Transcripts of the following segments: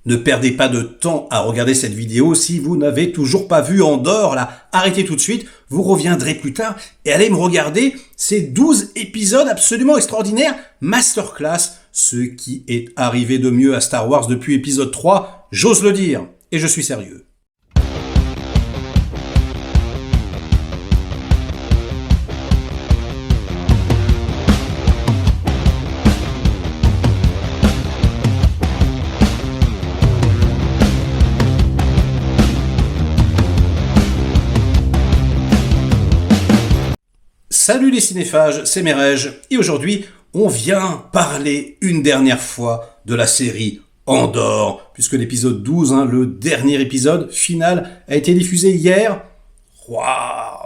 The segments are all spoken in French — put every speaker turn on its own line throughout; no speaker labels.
Ne perdez pas de temps à regarder cette vidéo si vous n'avez toujours pas vu Andor, là. Arrêtez tout de suite, vous reviendrez plus tard et allez me regarder ces 12 épisodes absolument extraordinaires, masterclass, ce qui est arrivé de mieux à Star Wars depuis épisode 3, j'ose le dire, et je suis sérieux. Salut les cinéphages, c'est Merej, et aujourd'hui, on vient parler une dernière fois de la série Andor, puisque l'épisode 12, le dernier épisode final, a été diffusé hier. Waouh,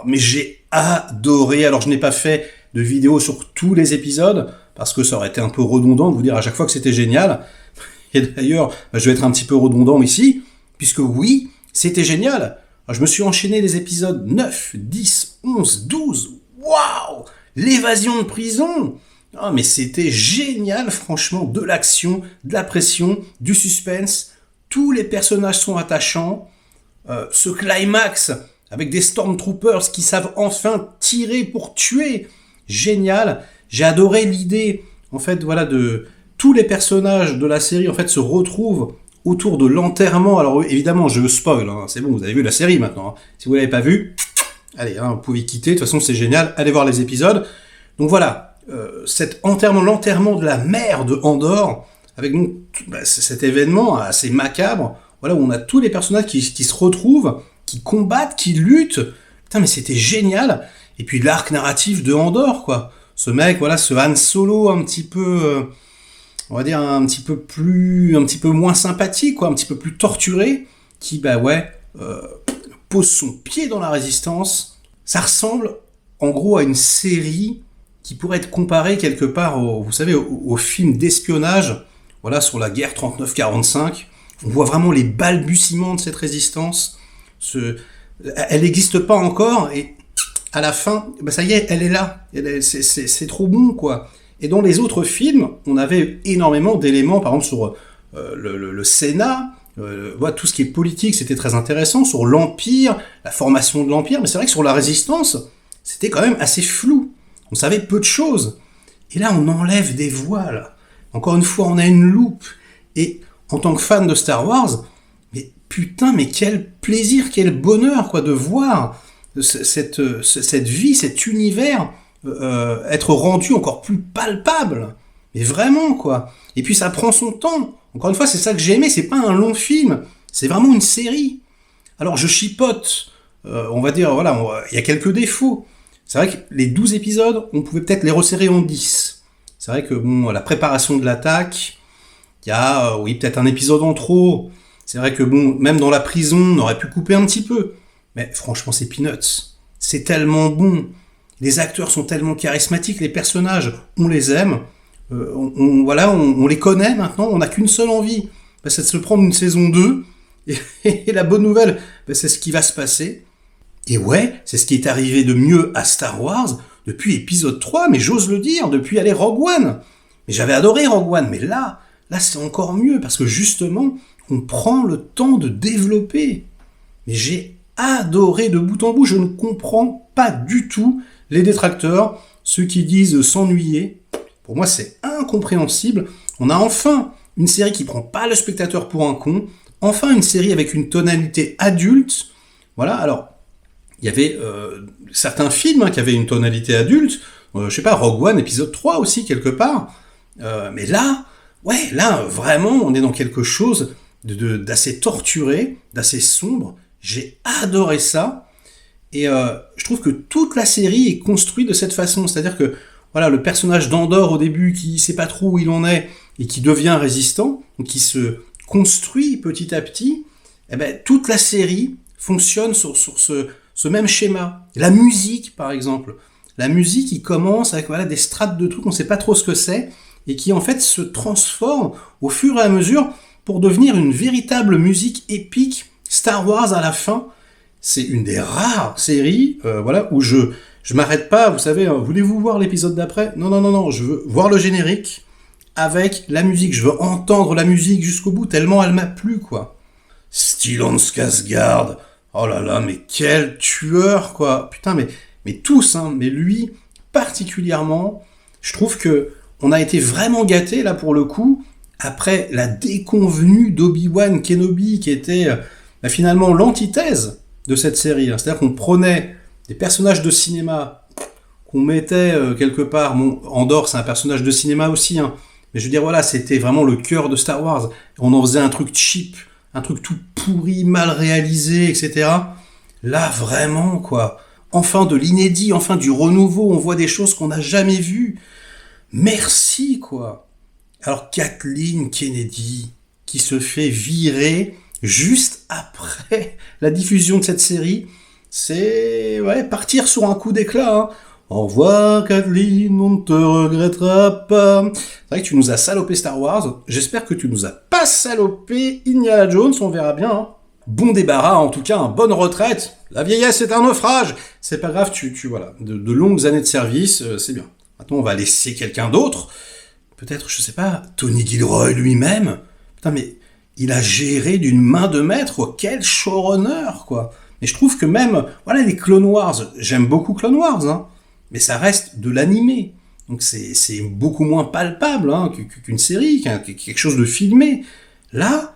mais j'ai adoré. Alors je n'ai pas fait de vidéo sur tous les épisodes, parce que ça aurait été un peu redondant de vous dire à chaque fois que c'était génial. Et d'ailleurs, je vais être un petit peu redondant ici, puisque oui, c'était génial. Alors, je me suis enchaîné les épisodes 9, 10, 11, 12... Waouh! L'évasion de prison! Ah, mais c'était génial, franchement, de l'action, de la pression, du suspense. Tous les personnages sont attachants. Ce climax, avec des Stormtroopers qui savent enfin tirer pour tuer. Génial! J'ai adoré l'idée, en fait, voilà, de tous les personnages de la série, en fait, se retrouvent autour de l'enterrement. Alors, évidemment, je spoil, c'est bon, vous avez vu la série maintenant. Si vous l'avez pas vue, allez, vous pouvez quitter, de toute façon c'est génial, allez voir les épisodes. Donc voilà, l'enterrement de la mère de Andor, avec donc, cet événement assez macabre, voilà, où on a tous les personnages qui se retrouvent, qui combattent, qui luttent. Putain, mais c'était génial. Et puis l'arc narratif de Andor, quoi. Ce mec, voilà, ce Han Solo un petit peu, on va dire un petit peu moins sympathique, quoi, un petit peu plus torturé, qui, pose son pied dans la résistance. Ça ressemble, en gros, à une série qui pourrait être comparée quelque part, au film d'espionnage, voilà, sur la guerre 39-45. On voit vraiment les balbutiements de cette résistance. Elle n'existe pas encore, et à la fin, ça y est, elle est là. C'est trop bon, quoi. Et dans les autres films, on avait énormément d'éléments, par exemple, sur le Sénat. Tout ce qui est politique, c'était très intéressant. Sur l'Empire, la formation de l'Empire, mais c'est vrai que sur la Résistance, c'était quand même assez flou. On savait peu de choses. Et là, on enlève des voiles. Encore une fois, on a une loupe. Et en tant que fan de Star Wars, mais putain, mais quel plaisir, quel bonheur, quoi, de voir cette vie, cet univers être rendu encore plus palpable. Mais vraiment, quoi. Et puis ça prend son temps. Encore une fois, c'est ça que j'ai aimé, c'est pas un long film, c'est vraiment une série. Alors je chipote, on va dire, voilà, il y a quelques défauts. C'est vrai que les 12 épisodes, on pouvait peut-être les resserrer en 10. C'est vrai que, la préparation de l'attaque, il y a, peut-être un épisode en trop. C'est vrai que, même dans la prison, on aurait pu couper un petit peu. Mais franchement, c'est peanuts. C'est tellement bon. Les acteurs sont tellement charismatiques, les personnages, on les aime. On les connaît maintenant, on n'a qu'une seule envie, c'est de se prendre une saison 2, et la bonne nouvelle, c'est ce qui va se passer. Et ouais, c'est ce qui est arrivé de mieux à Star Wars depuis épisode 3, mais j'ose le dire, depuis Rogue One. Mais j'avais adoré Rogue One, mais là c'est encore mieux, parce que justement, on prend le temps de développer. Mais j'ai adoré de bout en bout, je ne comprends pas du tout les détracteurs, ceux qui disent s'ennuyer. Pour moi, c'est incompréhensible. On a enfin une série qui prend pas le spectateur pour un con. Enfin, une série avec une tonalité adulte. Voilà, alors, il y avait certains films qui avaient une tonalité adulte. Je sais pas, Rogue One, épisode 3 aussi, quelque part. Mais là, vraiment, on est dans quelque chose d'assez torturé, d'assez sombre. J'ai adoré ça. Et je trouve que toute la série est construite de cette façon. C'est-à-dire que, voilà, le personnage d'Andor au début qui sait pas trop où il en est et qui devient résistant, donc qui se construit petit à petit, toute la série fonctionne sur ce même schéma. La musique, par exemple. La musique, qui commence avec des strates de trucs, on sait pas trop ce que c'est, et qui en fait se transforme au fur et à mesure pour devenir une véritable musique épique Star Wars à la fin. C'est une des rares séries, où je m'arrête pas, vous savez, voulez-vous voir l'épisode d'après ? Non, je veux voir le générique, avec la musique. Je veux entendre la musique jusqu'au bout, tellement elle m'a plu, quoi. Stellan Skarsgård, oh là là, mais quel tueur, quoi. Putain, mais tous, hein, mais lui, particulièrement, je trouve que on a été vraiment gâtés, là, pour le coup, après la déconvenue d'Obi-Wan Kenobi, qui était finalement l'antithèse de cette série. Hein. C'est-à-dire qu'on prenait des personnages de cinéma qu'on mettait quelque part. Bon, Andor, c'est un personnage de cinéma aussi, hein. Mais je veux dire, voilà, c'était vraiment le cœur de Star Wars. On en faisait un truc cheap, un truc tout pourri, mal réalisé, etc. Là, vraiment, quoi. Enfin de l'inédit, enfin du renouveau, on voit des choses qu'on n'a jamais vues. Merci, quoi. Alors, Kathleen Kennedy, qui se fait virer juste après la diffusion de cette série, c'est partir sur un coup d'éclat, hein. Au revoir Kathleen, on ne te regrettera pas. C'est vrai que tu nous as salopé Star Wars, j'espère que tu nous as pas salopé Indiana Jones, on verra bien. Hein. Bon débarras, en tout cas, une bonne retraite. La vieillesse est un naufrage. C'est pas grave, voilà, de longues années de service, c'est bien. Maintenant, on va laisser quelqu'un d'autre. Peut-être, je sais pas, Tony Gilroy lui-même. Putain, mais il a géré d'une main de maître, quoi. Quel showrunner, quoi. Mais je trouve que même, voilà, les Clone Wars, j'aime beaucoup Clone Wars, hein. Mais ça reste de l'animé. Donc c'est beaucoup moins palpable hein, qu'une série, quelque chose de filmé. Là,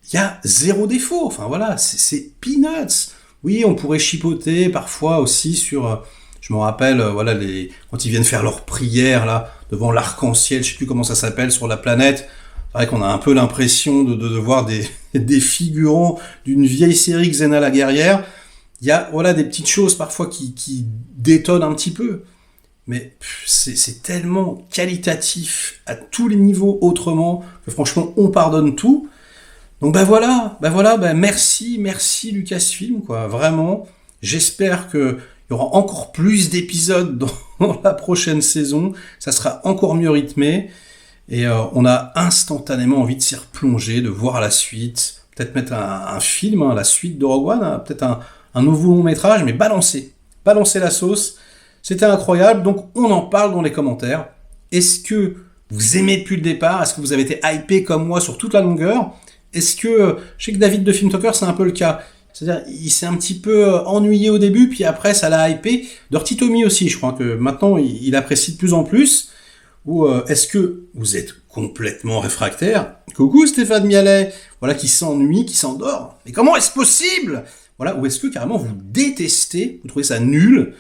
il y a zéro défaut. Enfin voilà, c'est peanuts. Oui, on pourrait chipoter parfois aussi sur... je me rappelle, voilà, quand ils viennent faire leur prière là, devant l'arc-en-ciel, je sais plus comment ça s'appelle, sur la planète. C'est vrai qu'on a un peu l'impression de voir des figurants d'une vieille série Xena la guerrière. Il y a voilà des petites choses parfois qui détonnent un petit peu, mais c'est tellement qualitatif à tous les niveaux autrement que franchement on pardonne tout. Donc voilà, merci Lucasfilm quoi, vraiment. J'espère que il y aura encore plus d'épisodes dans la prochaine saison, ça sera encore mieux rythmé et on a instantanément envie de s'y replonger, de voir la suite, peut-être mettre un film, hein, la suite de Rogue One, hein, peut-être un nouveau long métrage, mais balancer la sauce. C'était incroyable, donc on en parle dans les commentaires. Est-ce que vous aimez depuis le départ? Est-ce que vous avez été hypé comme moi sur toute la longueur? Est-ce que, je sais que David de Film Talker, c'est un peu le cas. C'est-à-dire, il s'est un petit peu ennuyé au début, puis après, ça l'a hypé. Dirty Tommy aussi, je crois que maintenant, il apprécie de plus en plus. Ou est-ce que vous êtes complètement réfractaire? Coucou Stéphane Mialet, voilà, qui s'ennuie, qui s'endort. Mais comment est-ce possible? Voilà, ou est-ce que carrément vous détestez, vous trouvez ça nul?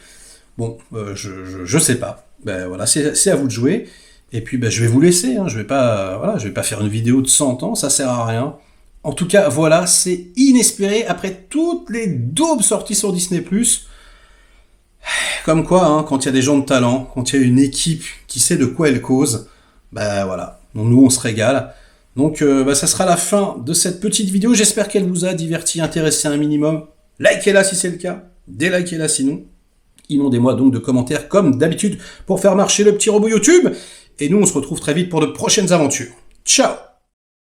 Bon, je sais pas. Ben voilà, c'est à vous de jouer. Et puis je vais vous laisser, hein. Je vais pas faire une vidéo de 100 ans, ça sert à rien. En tout cas, voilà, c'est inespéré après toutes les daubes sorties sur Disney+. Comme quoi, hein, quand il y a des gens de talent, quand il y a une équipe qui sait de quoi elle cause, voilà. Donc, nous, on se régale. Donc, ça sera la fin de cette petite vidéo. J'espère qu'elle vous a diverti, intéressé un minimum. Likez-la si c'est le cas. Délikez-la sinon. Inondez-moi donc de commentaires comme d'habitude pour faire marcher le petit robot YouTube. Et nous, on se retrouve très vite pour de prochaines aventures. Ciao!